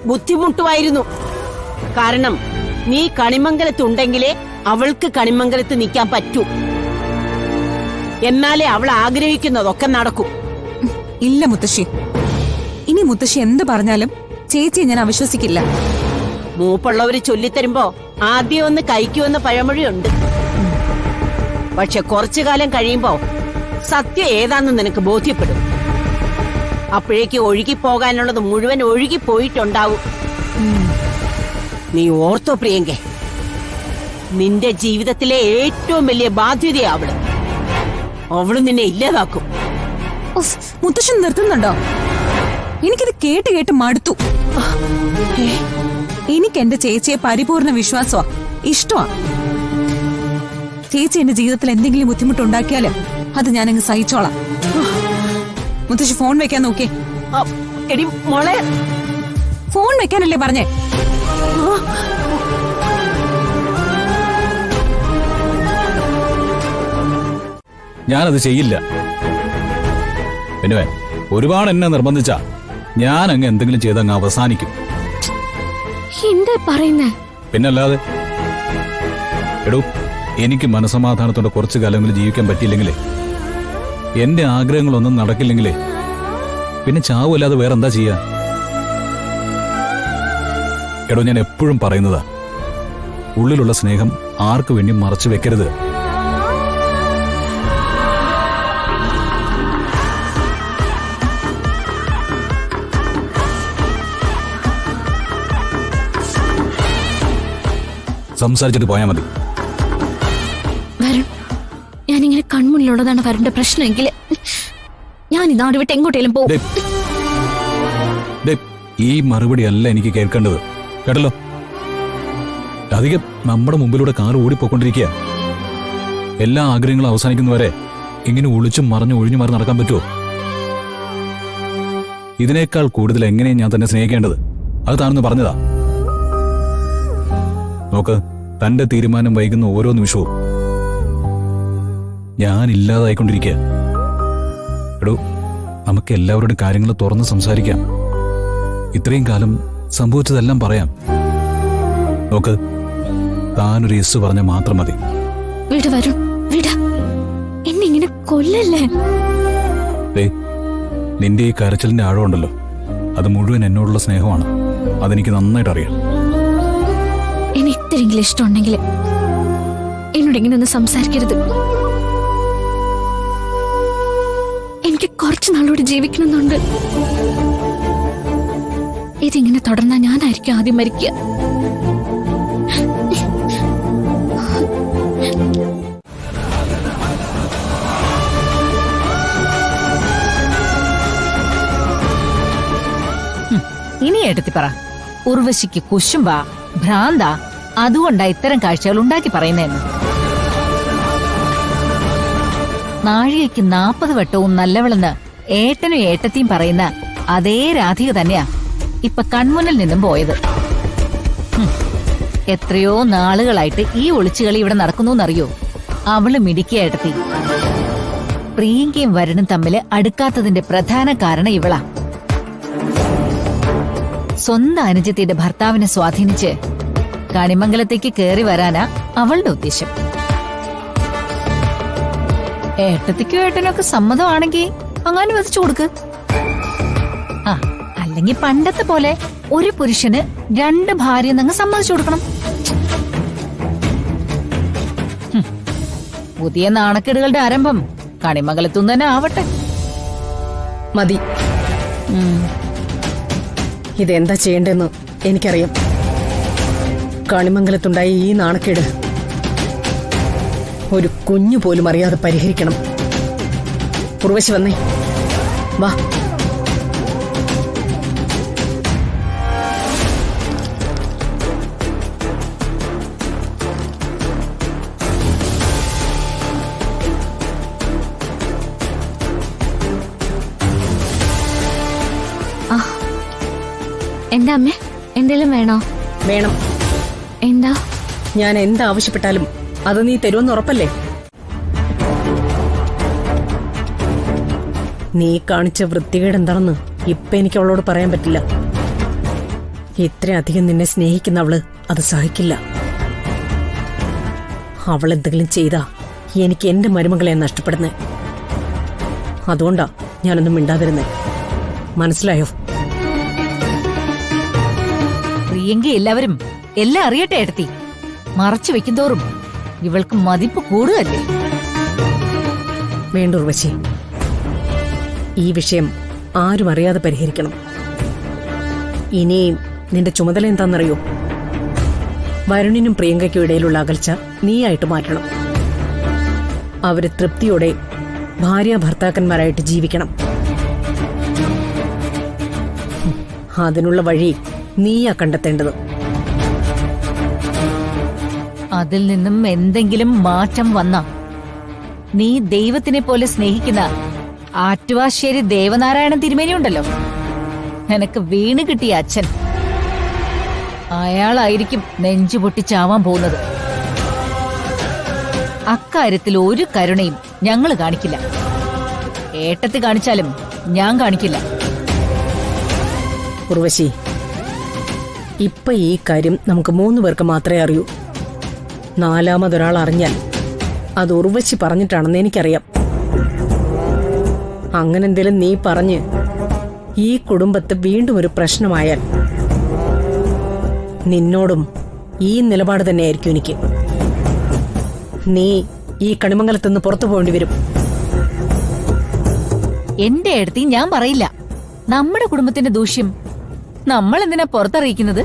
ബുദ്ധിമുട്ടുമായിരുന്നു. കാരണം നീ കണിമംഗലത്തുണ്ടെങ്കിലേ അവൾക്ക് കണിമംഗലത്ത് നിൽക്കാൻ പറ്റൂ. എന്നാലേ അവൾ ആഗ്രഹിക്കുന്നതൊക്കെ നടക്കും. ഇല്ല മുത്തശ്ശി, ഇനി മുത്തശ്ശി എന്ത് പറഞ്ഞാലും ചേച്ചിയെ ഞാൻ അവിശ്വസിക്കില്ല. മൂപ്പുള്ളവര് ചൊല്ലിത്തരുമ്പോ ആദ്യം ഒന്ന് കഴിക്കുമെന്ന പഴമൊഴിയുണ്ട്. പക്ഷെ കുറച്ചു കാലം കഴിയുമ്പോ സത്യം ഏതാന്ന് നിനക്ക് ബോധ്യപ്പെടും. അപ്പോഴേക്ക് ഒഴുകിപ്പോകാനുള്ളത് മുഴുവൻ ഒഴുകിപ്പോയിട്ടുണ്ടാവും. നീ ഓർത്തോ പ്രിയങ്കേ, നിന്റെ ജീവിതത്തിലെ ഏറ്റവും വലിയ ബാധ്യതയാവള്. അവള് നിന്നെ ഇല്ലാതാക്കും. മുത്തശ്ശി നിർത്തുന്നുണ്ടോ? എനിക്കിത് കേട്ട് കേട്ട് മടുത്തു. എനിക്ക് എന്റെ ചേച്ചിയെ പരിപൂർണ വിശ്വാസമാ, ഇഷ്ടമാ. ചേച്ചി എന്റെ ജീവിതത്തിൽ എന്തെങ്കിലും ബുദ്ധിമുട്ടുണ്ടാക്കിയാല് അത് ഞാനങ്ങ് സഹിച്ചോളാം. മുത്തശ്ശി ഫോൺ വെക്കാൻ നോക്കിയേ. എടി മോളെ, ഫോൺ വെക്കാനല്ലേ പറഞ്ഞേ? ഞാനത് ചെയ്യില്ല. പിന്നെ ഒരുപാട് എന്നെ നിർബന്ധിച്ച ഞാൻ അങ്ങ് എന്തെങ്കിലും ചെയ്തങ്ങ് അവസാനിക്കും. എന്താ പറയുന്നേ? പിന്നല്ലാതെ. എടോ, എനിക്ക് മനസമാധാനത്തോടെ കുറച്ചു കാലങ്ങളിൽ ജീവിക്കാൻ പറ്റിയില്ലെങ്കിലേ, എന്റെ ആഗ്രഹങ്ങളൊന്നും നടക്കില്ലെങ്കിലേ, പിന്നെ ചാവല്ലാതെ വേറെന്താ ചെയ്യാ? എടോ, ഞാൻ എപ്പോഴും പറയുന്നതാ, ഉള്ളിലുള്ള സ്നേഹം ആർക്കു വേണ്ടി മറച്ചു വെക്കരുത്. സംസാരിച്ചിട്ട് പോയാ മതി. വരുൺ, ഞാനിങ്ങനെ കൺമുന്നിലുള്ളതാണ് വരുണിന്റെ പ്രശ്നമെങ്കിൽ ഞാൻ ഈ നാട് വിട്ട് എങ്ങോട്ടേലും പോകും. ഈ മറുപടി അല്ല എനിക്ക് കേൾക്കേണ്ടത്, കേട്ടല്ലോ? അധികം നമ്മുടെ മുമ്പിലൂടെ കാർ ഓടിപ്പോയിക്കൊണ്ടിരിക്കുക. എല്ലാ ആഗ്രഹങ്ങളും അവസാനിക്കുന്നവരെ ഇങ്ങനെ ഒളിച്ചും മറിഞ്ഞു ഒഴിഞ്ഞു മാറി നടക്കാൻ പറ്റുമോ? ഇതിനേക്കാൾ കൂടുതൽ എങ്ങനെയും ഞാൻ തന്നെ സ്നേഹിക്കേണ്ടത്, അത് താനൊന്ന് പറഞ്ഞതാ. നോക്ക്, തന്റെ തീരുമാനം വൈകുന്ന ഓരോ നിമിഷവും ഞാൻ ഇല്ലാതായിക്കൊണ്ടിരിക്കുക. എടോ, നമുക്ക് എല്ലാവരുടെ കാര്യങ്ങൾ തുറന്ന് സംസാരിക്കാം. ഇത്രയും കാലം സംഭവിച്ചതെല്ലാം പറയാം. നോക്ക്, താനൊരു യെസ് പറഞ്ഞ മാത്രം മതി. വിട വരുൺ, വിട. എന്നെ ഇങ്ങനെ കൊല്ലല്ലേ. നിന്റെ ഈ കരച്ചിലിന്റെ ആഴമുണ്ടല്ലോ, അത് മുഴുവൻ എന്നോടുള്ള സ്നേഹമാണ്. അതെനിക്ക് നന്നായിട്ട് അറിയാം. എന്നെ ഇത്രയെങ്കിലും ഇഷ്ടമുണ്ടെങ്കിൽ എന്നോട് ഇങ്ങനെ ഒന്ന് സംസാരിക്കരുത്. എനിക്ക് കുറച്ചു നാളോട് ജീവിക്കണമെന്നുണ്ട്. ഇതിങ്ങനെ തുടർന്നാൽ ഞാനായിരിക്കും ആദ്യം മരിക്കുക. ഇനി എടുത്തി പറ, ഉർവശിക്ക് കുശുംബ ഭ്രാന്ത, അതുകൊണ്ടാ ഇത്തരം കാഴ്ചകൾ ഉണ്ടാക്കി പറയുന്നതെന്ന്. നാഴികയ്ക്ക് 40 വട്ടവും നല്ലവളെന്ന് ഏട്ടനും ഏട്ടത്തിയും പറയുന്ന അതേ രാധിക തന്നെയാ ഇപ്പൊ കൺമുന്നിൽ നിന്നും പോയത്. എത്രയോ നാളുകളായിട്ട് ഈ ഒളിച്ചുകളി ഇവിടെ നടക്കുന്നറിയോ? അവള് മിടിക്കുക ഏട്ടത്തി. പ്രിയങ്കയും വരുണും തമ്മില് അടുക്കാത്തതിന്റെ പ്രധാന കാരണം ഇവളാ. സ്വന്തം അനുജത്തിയുടെ ഭർത്താവിനെ സ്വാധീനിച്ച് കണിമംഗലത്തേക്ക് കേറി വരാനാ അവളുടെ ഉദ്ദേശം. ഏട്ടത്തിക്കും ഏട്ടനൊക്കെ സമ്മതമാണെങ്കിൽ അങ്ങനെ വധിച്ചു കൊടുക്ക്. അല്ലെങ്കിൽ പണ്ടത്തെ പോലെ ഒരു പുരുഷന് 2 ഭാര്യയെന്നങ്ങ് സമ്മതിച്ചു കൊടുക്കണം. പുതിയ നാണക്കേടുകളുടെ ആരംഭം കണിമംഗലത്തുനിന്ന് തന്നെ ആവട്ടെ. മതി. ഇതെന്താ ചെയ്യേണ്ടെന്ന് എനിക്കറിയാം. കണിമംഗലത്തുണ്ടായ ഈ നാണക്കേട് ഒരു കുഞ്ഞു പോലും അറിയാതെ പരിഹരിക്കണം. ഉർവശി വന്നേ, വാ. എന്താ അമ്മേ, എന്തെങ്കിലും വേണോ? വേണം. എന്താ? ഞാൻ എന്താവശ്യപ്പെട്ടാലും അത് നീ തരുമെന്ന് ഉറപ്പല്ലേ? നീ കാണിച്ച വൃത്തികേട് എന്താണെന്ന് ഇപ്പൊ എനിക്ക് അവളോട് പറയാൻ പറ്റില്ല. ഇത്രയധികം നിന്നെ സ്നേഹിക്കുന്ന അവള് അത് സഹിക്കില്ല. അവൾ എന്തെങ്കിലും ചെയ്താ എനിക്ക് എന്റെ മരുമകളെ നഷ്ടപ്പെടുന്നേ. അതുകൊണ്ടാ ഞാനൊന്നും മിണ്ടാതിരുന്നേ. മനസ്സിലായോ? പ്രിയങ്കി എല്ലാവരും എല്ലാം അറിയട്ടെ ഏട്ടത്തി. മറച്ചു വെക്കുന്തോറും ഇവൾക്ക് മതിപ്പ് കൂടുതലല്ലേ? വേണ്ട ഉർവശി, ഈ വിഷയം ആരും അറിയാതെ പരിഹരിക്കണം. ഇനി നിന്റെ ചുമതല എന്താണെന്നറിയോ? വരുണിനും പ്രിയങ്കയ്ക്കും ഇടയിലുള്ള അകൽച്ച നീയായിട്ട് മാറ്റണം. അവര് തൃപ്തിയോടെ ഭാര്യ ഭർത്താക്കന്മാരായിട്ട് ജീവിക്കണം. അതിനുള്ള വഴി നീയാ കണ്ടെത്തേണ്ടത്. അതിൽ നിന്നും എന്തെങ്കിലും മാറ്റം വന്ന നീ ദൈവത്തിനെ പോലെ സ്നേഹിക്കുന്ന ആറ്റുവാശ്ശേരി ദേവനാരായണൻ തിരുമേനിയുണ്ടല്ലോ, നിനക്ക് വീണ് കിട്ടിയ അച്ഛൻ, അയാളായിരിക്കും നെഞ്ചു പൊട്ടിച്ചാവാൻ പോകുന്നത്. അക്കാര്യത്തിൽ ഒരു കരുണയും ഞങ്ങള് കാണിക്കില്ല. ഏട്ടത്തി കാണിച്ചാലും ഞാൻ കാണിക്കില്ല. ഉർവശി, ഇപ്പൊ ഈ കാര്യം നമുക്ക് 3 പേർക്ക് മാത്രമേ അറിയൂ. 4മതൊരാൾ അറിഞ്ഞാൽ അത് ഉർവശി പറഞ്ഞിട്ടാണെന്ന് എനിക്കറിയാം. അങ്ങനെന്തേലും നീ പറഞ്ഞ് ഈ കുടുംബത്ത് വീണ്ടും ഒരു പ്രശ്നമായാൽ നിന്നോടും ഈ നിലപാട് തന്നെയായിരിക്കും എനിക്ക്. നീ ഈ കണിമംഗലത്തുനിന്ന് പുറത്തു പോകേണ്ടി വരും. എന്റെ അടുത്ത് ഞാൻ പറയില്ല. നമ്മുടെ കുടുംബത്തിന്റെ ദൂഷ്യം നമ്മൾ എന്തിനാ പുറത്തറിയിക്കുന്നത്?